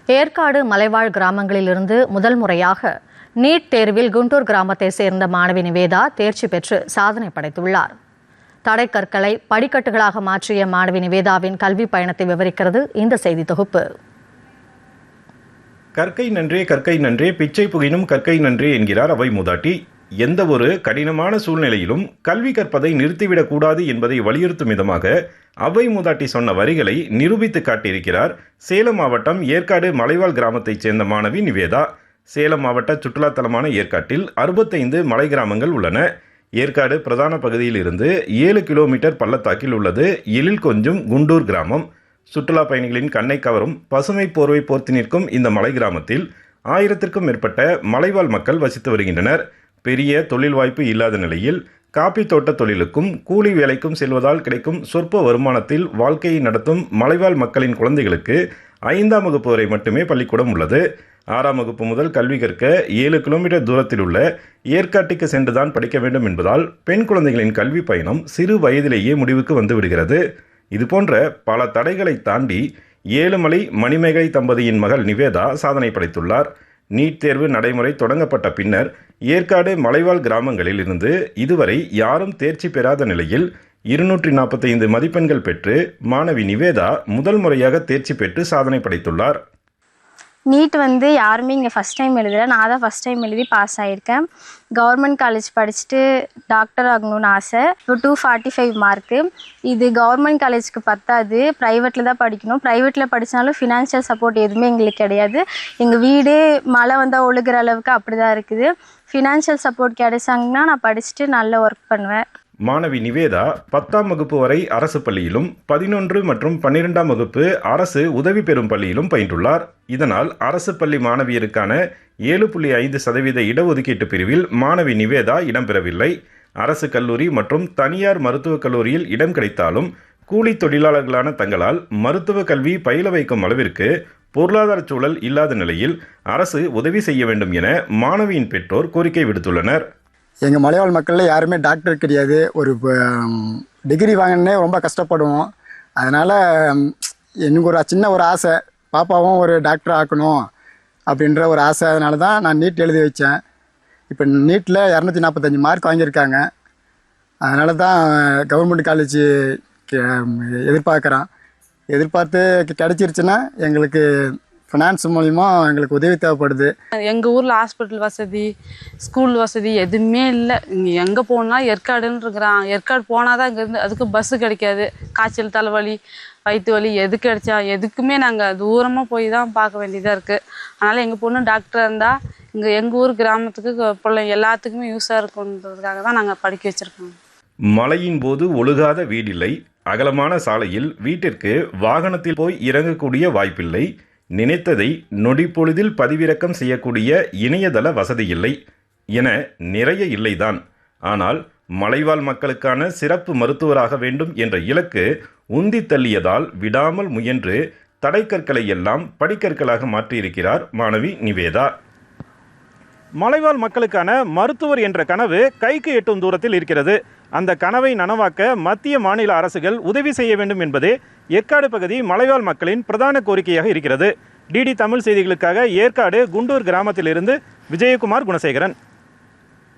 ஏற்காடு மலைவாழ் கிராமங்களிலிருந்து முதல் முறையாக நீட் தேர்வில் குண்டூர் கிராமத்தை சேர்ந்த மாணவி நிவேதா தேர்ச்சி பெற்று சாதனை படைத்துள்ளார். தடைக்கற்களை படிக்கட்டுகளாக மாற்றிய மாணவி நிவேதாவின் கல்வி பயணத்தை விவரிக்கிறது இந்த செய்தி தொகுப்பு. கற்கை நன்றே பிச்சை புகினும் கற்கை நன்றே என்கிறார் அவை மூதாட்டி. எந்த ஒரு கடினமான சூழ்நிலையிலும் கல்வி கற்பதை நிறுத்திவிடக்கூடாது என்பதை வலியுறுத்தும் விதமாக அவை மூதாட்டி சொன்ன வரிகளை நிரூபித்து காட்டியிருக்கிறார் சேலம் மாவட்டம் ஏற்காடு மலைவாழ் கிராமத்தைச் சேர்ந்த மாணவி நிவேதா. சேலம் மாவட்ட சுற்றுலாத்தலமான ஏற்காட்டில் 65 மலை கிராமங்கள் உள்ளன. ஏற்காடு பிரதான பகுதியில் இருந்து 7 கிலோமீட்டர் பள்ளத்தாக்கில் உள்ளது எழில் கொஞ்சும் குண்டூர் கிராமம். சுற்றுலா பயணிகளின் கண்ணை கவரும் பசுமை போர்வை போர்த்தி நிற்கும் இந்த மலை கிராமத்தில் 1000க்கும் மேற்பட்ட மலைவாழ் மக்கள் வசித்து வருகின்றனர். பெரிய தொழில் வாய்ப்பு இல்லாத நிலையில் காப்பி தோட்ட தொழிலுக்கும் கூலி வேலைக்கும் செல்வதால் கிடைக்கும் சொற்ப வருமானத்தில் வாழ்க்கையை நடத்தும் மலைவாழ் மக்களின் குழந்தைகளுக்கு 5ஆம் வகுப்பு வரை மட்டுமே பள்ளிக்கூடம் உள்ளது. 6ஆம் வகுப்பு முதல் கல்வி கற்க 7 கிலோமீட்டர் தூரத்தில் உள்ள ஏற்காட்டுக்கு சென்றுதான் படிக்க வேண்டும் என்பதால் பெண் குழந்தைகளின் கல்வி பயணம் சிறு வயதிலேயே முடிவுக்கு வந்து விடுகிறது. இதுபோன்ற பல தடைகளை தாண்டி ஏழுமலை மணிமேகலை தம்பதியின் மகள் நிவேதா சாதனை படைத்துள்ளார். நீட் தேர்வு நடைமுறை தொடங்கப்பட்ட பின்னர் ஏற்காடு மலைவாழ் கிராமங்களில் இருந்து இதுவரை யாரும் தேர்ச்சி பெறாத நிலையில் 245 மதிப்பெண்கள் பெற்று மாணவி நிவேதா முதல் முறையாக தேர்ச்சி பெற்று சாதனை படைத்துள்ளார். நீட் யாருமே இங்கே ஃபஸ்ட் டைம் எழுதலை, நான் தான் ஃபஸ்ட் டைம் எழுதி பாஸ் ஆகியிருக்கேன். கவர்மெண்ட் காலேஜ் படிச்சுட்டு டாக்டர் ஆகணும்னு ஆசை. இப்போ 245 மார்க்கு. இது கவர்மெண்ட் காலேஜுக்கு பத்தாது, ப்ரைவேட்டில் தான் படிக்கணும். ப்ரைவேட்டில் படித்தாலும் ஃபினான்ஷியல் சப்போர்ட் எதுவுமே எங்களுக்கு கிடையாது. எங்கள் வீடே மழை வந்தால் ஒழுகிற அளவுக்கு அப்படி தான் இருக்குது. ஃபினான்ஷியல் சப்போர்ட் கிடைச்சாங்கன்னா நான் படிச்சுட்டு நல்ல ஒர்க் பண்ணுவேன். மாணவி நிவேதா 10ஆம் வகுப்பு வரை அரசு பள்ளியிலும் 11 மற்றும் 12ஆம் வகுப்பு அரசு உதவி பெறும் பள்ளியிலும் பயின்றுள்ளார். இதனால் அரசு பள்ளி மாணவியருக்கான 7.5% இடஒதுக்கீட்டு பிரிவில் மாணவி நிவேதா இடம்பெறவில்லை. அரசு கல்லூரி மற்றும் தனியார் மருத்துவக் கல்லூரியில் இடம் கிடைத்தாலும் கூலி தொழிலாளர்களான தங்களால் மருத்துவ கல்வி பயில வைக்கும் அளவிற்கு பொருளாதார சூழல் இல்லாத நிலையில் அரசு உதவி செய்ய வேண்டும் என மாணவியின் பெற்றோர் கோரிக்கை விடுத்துள்ளனர். எங்கள் மலைவாழ் மக்களில் யாருமே டாக்டர் கிடையாது. ஒரு டிகிரி வாங்கினே ரொம்ப கஷ்டப்படுவோம். அதனால் எனக்கு ஒரு சின்ன ஆசை, பாப்பாவும் ஒரு டாக்டர் ஆக்கணும் அப்படின்ற ஒரு ஆசை. அதனால தான் நான் நீட் எழுதி வச்சேன். இப்போ நீட்டில் 245 மார்க் வாங்கியிருக்காங்க. அதனால தான் கவர்மெண்ட் காலேஜ் எதிர்பார்த்து கிடச்சிருச்சுன்னா எங்களுக்கு ஃபினான்ஸ் மூலிமா எங்களுக்கு உதவி தேவைப்படுது. எங்கள் ஊரில் ஹாஸ்பிட்டல் வசதி, ஸ்கூல் வசதி எதுவுமே இல்லை. இங்கே எங்கே போனால் ஏற்காடுன்னு இருக்கிறான். ஏற்காடு போனால் தான் இங்கேருந்து அதுக்கு பஸ்ஸு கிடைக்காது. காய்ச்சல், தலைவலி, வயிற்று வலி எது கிடைச்சா எதுக்குமே நாங்கள் தூரமாக போய் தான் பார்க்க வேண்டியதாக இருக்குது. அதனால் எங்கள் பொண்ணு டாக்டராக இருந்தால் இங்கே எங்கள் ஊர் கிராமத்துக்கு பிள்ளைங்க எல்லாத்துக்குமே யூஸாக இருக்குன்றதுக்காக தான் நாங்கள் படிக்க வச்சுருக்கோம். மழையின் போது ஒழுகாத வீடில்லை, அகலமான சாலையில் வீட்டிற்கு வாகனத்தில் போய் இறங்கக்கூடிய வாய்ப்பில்லை, நினைத்ததை நொடிப்பொழுதில் பதிவிறக்கம் செய்யக்கூடிய இணையதள வசதி இல்லை என நிறைய இல்லைதான். ஆனால் மலைவாழ் மக்களுக்கான சிறப்பு மருத்துவராக வேண்டும் என்ற இலக்கு உந்தி தள்ளியதால் விடாமல் முயன்று தடைக்கற்களை எல்லாம் படிக்கற்களாக மாற்றியிருக்கிறார் மாணவி நிவேதா. மலைவாழ் மக்களுக்கான மருத்துவர் என்ற கனவு கைக்கு எட்டும் தூரத்தில் இருக்கிறது. அந்த கனவை நனவாக்க மத்திய மாநில அரசுகள் உதவி செய்ய வேண்டும் என்பதே ஏற்காடு பகுதி மலைவாழ் மக்களின் பிரதான கோரிக்கையாக இருக்கிறது. டிடி தமிழ் செய்திகளுக்காக ஏற்காடு குண்டூர் கிராமத்திலிருந்து விஜயகுமார் குணசேகரன்.